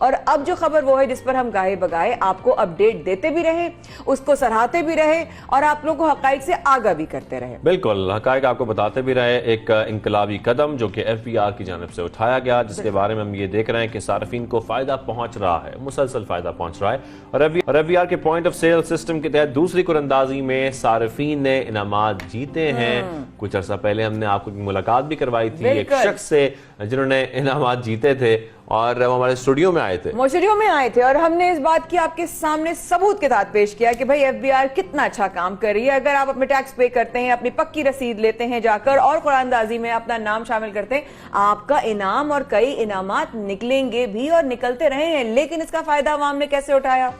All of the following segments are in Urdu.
اور اب جو خبر وہ ہے جس پر ہم گاہے بگاہے آپ کو اپڈیٹ دیتے بھی رہے, اس کو سراہتے بھی رہے اور آپ لوگ کو حقائق سے آگاہ بھی کرتے رہے. بالکل, حقائق آپ کو بتاتے بھی رہے. ایک انقلابی قدم جو کہ ایف بی آر کی جانب سے اٹھایا گیا, جس کے بارے میں ہم یہ دیکھ رہے ہیں کہ صارفین کو فائدہ پہنچ رہا ہے, مسلسل فائدہ پہنچ رہا ہے. اور ایف بی آر کے پوائنٹ آف سیل سسٹم کے تحت دوسری قراندازی میں صارفین نے انعامات جیتے ہیں. کچھ عرصہ پہلے ہم نے آپ کو ملاقات بھی کروائی تھی ایک شخص سے جنہوں نے انعامات جیتے تھے, اور وہ ہمارے اسٹوڈیو میں آئے تھے اور ہم نے اس بات کی آپ کے سامنے ثبوت کے ساتھ پیش کیا کہ بھائی ایف بی آر کتنا اچھا کام کر رہی ہے. اگر آپ اپنے ٹیکس پے کرتے ہیں, اپنی پکی رسید لیتے ہیں جا کر اور قراندازی میں اپنا نام شامل کرتے ہیں, آپ کا انعام اور کئی انعامات نکلیں گے بھی اور نکلتے رہے ہیں. لیکن اس کا فائدہ عوام نے کیسے اٹھایا؟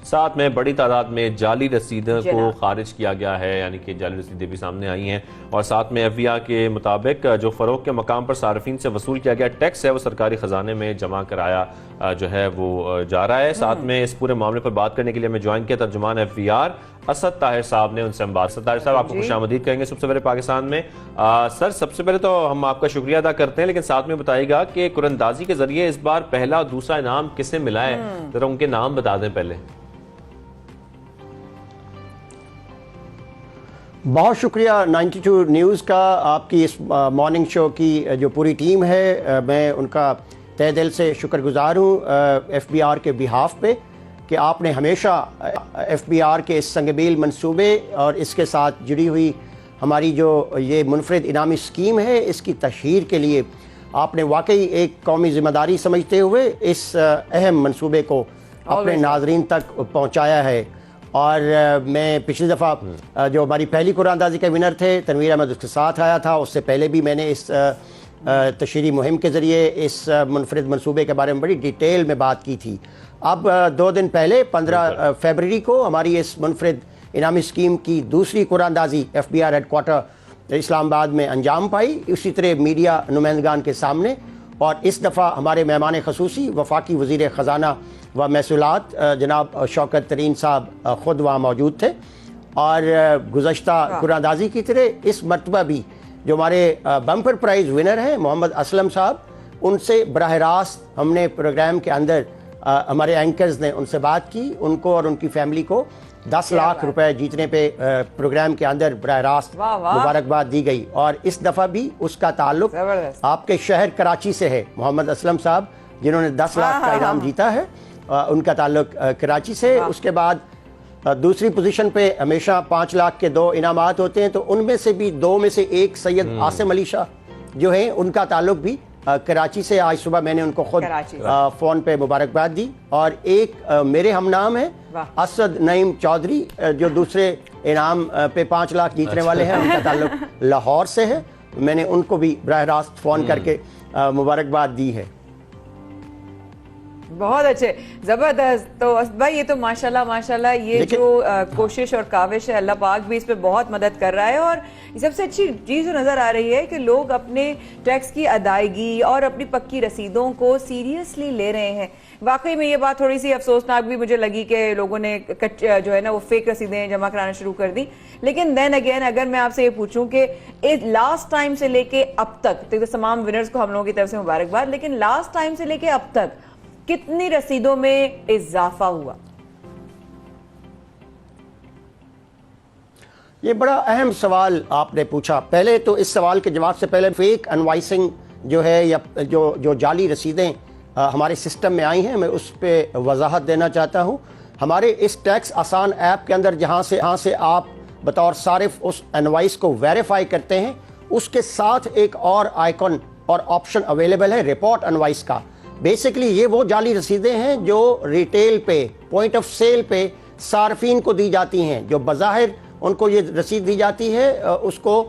ساتھ میں بڑی تعداد میں جعلی رسیدوں کو خارج کیا گیا ہے, یعنی کہ جعلی رسیدیں بھی سامنے آئی ہیں. اور ساتھ میں ایف بی آر کے مطابق جو فروخت کے مقام پر صارفین سے وصول کیا گیا ٹیکس ہے وہ سرکاری خزانے میں جمع کرایا جو ہے وہ جا رہا ہے. ساتھ میں اس پورے معاملے پر بات کرنے کے لیے ہمیں جوائن کیا ترجمان F B R Asad Tahir صاحب نے, ان سے ہم بات. اسد طاہر صاحب, آپ کو خوش آمدید کہیں گے سب سے پہلے پاکستان میں. سر, سب سے پہلے تو ہم آپ کا شکریہ ادا کرتے ہیں, لیکن ساتھ میں بتائیے گا کہ قراندازی کے ذریعے اس بار پہلا اور دوسرا انعام کسے ملا ہے, ذرا ان کے نام بتا دیں پہلے. بہت شکریہ 92 نیوز کا, آپ کی اس مارننگ شو کی جو پوری ٹیم ہے, میں ان کا تہ دل سے شکر گزار ہوں ایف بی آر کے بیہاف پہ کہ آپ نے ہمیشہ ایف بی آر کے اس سنگ میل منصوبے اور اس کے ساتھ جڑی ہوئی ہماری جو یہ منفرد انعامی اسکیم ہے اس کی تشہیر کے لیے آپ نے واقعی ایک قومی ذمہ داری سمجھتے ہوئے اس اہم منصوبے کو اپنے ناظرین تک پہنچایا ہے. اور میں پچھلی دفعہ جو ہماری پہلی قراندازی کے ونر تھے تنویر احمد اس کے ساتھ آیا تھا, اس سے پہلے بھی میں نے اس تشہیری مہم کے ذریعے اس منفرد منصوبے کے بارے میں بڑی ڈیٹیل میں بات کی تھی. اب 2 دن پہلے 15 فروری کو ہماری اس منفرد انعامی اسکیم کی دوسری قراندازی F B R head quarter Islamabad میں انجام پائی, اسی طرح میڈیا نمائندگان کے سامنے. اور اس دفعہ ہمارے مہمان خصوصی وفاقی وزیر خزانہ و محصولات جناب شوکت ترین صاحب خود وہاں موجود تھے. اور گزشتہ قراندازی کی طرح اس مرتبہ بھی جو ہمارے بمپر پرائز ونر ہیں محمد اسلم صاحب, ان سے براہ راست ہم نے پروگرام کے اندر ہمارے اینکرز نے ان سے بات کی, ان کو اور ان کی فیملی کو 10 لاکھ روپے جیتنے پہ پروگرام کے اندر براہ راست مبارکباد دی گئی. اور اس دفعہ بھی اس کا تعلق آپ کے شہر کراچی سے ہے. محمد اسلم صاحب جنہوں نے 10 لاکھ کا انعام جیتا ہے, ان کا تعلق کراچی سے. اس کے بعد دوسری پوزیشن پہ ہمیشہ 5 لاکھ کے 2 انعامات ہوتے ہیں, تو ان میں سے بھی 2 میں سے ایک سید عاصم علی شاہ جو ہیں ان کا تعلق بھی کراچی سے. آج صبح میں نے ان کو خود فون پہ مبارکباد دی. اور ایک میرے ہم نام ہیں اسد نعیم چودھری جو دوسرے انعام پہ 5 لاکھ جیتنے والے ہیں, ان کا تعلق لاہور سے ہے. میں نے ان کو بھی براہ راست فون کر کے مبارکباد دی ہے. بہت اچھے, زبردست. تو بھائی یہ تو ماشاءاللہ یہ جو کوشش اور کاوش ہے اللہ پاک بھی اس پہ بہت مدد کر رہا ہے. اور سب سے اچھی چیز جو نظر آ رہی ہے کہ لوگ اپنے ٹیکس کی ادائیگی اور اپنی پکی رسیدوں کو سیریسلی لے رہے ہیں. واقعی میں یہ بات تھوڑی سی افسوسناک بھی مجھے لگی کہ لوگوں نے جو ہے نا وہ فیک رسیدیں جمع کرانا شروع کر دی. لیکن دین اگین اگر میں آپ سے یہ پوچھوں کہ لاسٹ ٹائم سے لے کے اب تک, تو تمام ونرز کو ہم لوگوں کی طرف سے مبارکباد, لیکن لاسٹ ٹائم سے لے کے اب تک کتنی رسیدوں میں اضافہ ہوا؟ یہ بڑا اہم سوال آپ نے پوچھا. پہلے تو اس سوال کے جواب سے پہلے فیک انوائسنگ جو ہے یا جو جعلی رسیدیں ہمارے سسٹم میں آئی ہیں, میں اس پہ وضاحت دینا چاہتا ہوں. ہمارے اس ٹیکس آسان ایپ کے اندر جہاں سے آپ بطور صارف اس انوائس کو ویریفائی کرتے ہیں, اس کے ساتھ ایک اور آئیکن اور آپشن اویلیبل ہے رپورٹ انوائس کا. بیسیکلی یہ وہ جعلی رسیدیں ہیں جو ریٹیل پہ, پوائنٹ آف سیل پہ صارفین کو دی جاتی ہیں, جو بظاہر ان کو یہ رسید دی جاتی ہے اس کو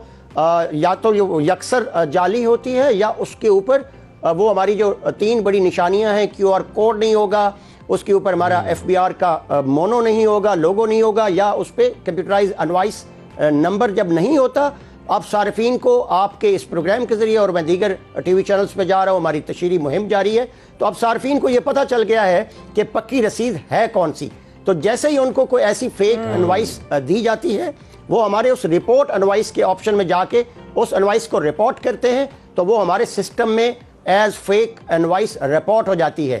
یا تو یکسر جعلی ہوتی ہے یا اس کے اوپر وہ ہماری جو 3 بڑی نشانیاں ہیں, کیو آر کوڈ نہیں ہوگا, اس کے اوپر ہمارا ایف بی آر کا مونو نہیں ہوگا, لوگو نہیں ہوگا, یا اس پہ کمپیوٹرائز انوائس نمبر جب نہیں ہوتا. اب صارفین کو آپ کے اس پروگرام کے ذریعے, اور میں دیگر ٹی وی چینلز پہ جا رہا ہوں, ہماری تشہیری مہم جاری ہے, تو اب صارفین کو یہ پتہ چل گیا ہے کہ پکی رسید ہے کون سی. تو جیسے ہی ان کو کوئی ایسی فیک انوائس دی جاتی ہے, وہ ہمارے اس رپورٹ انوائس کے آپشن میں جا کے اس انوائس کو رپورٹ کرتے ہیں, تو وہ ہمارے سسٹم میں ایز فیک انوائس رپورٹ ہو جاتی ہے.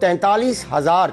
43,000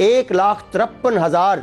1,53,000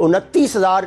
29,000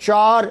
4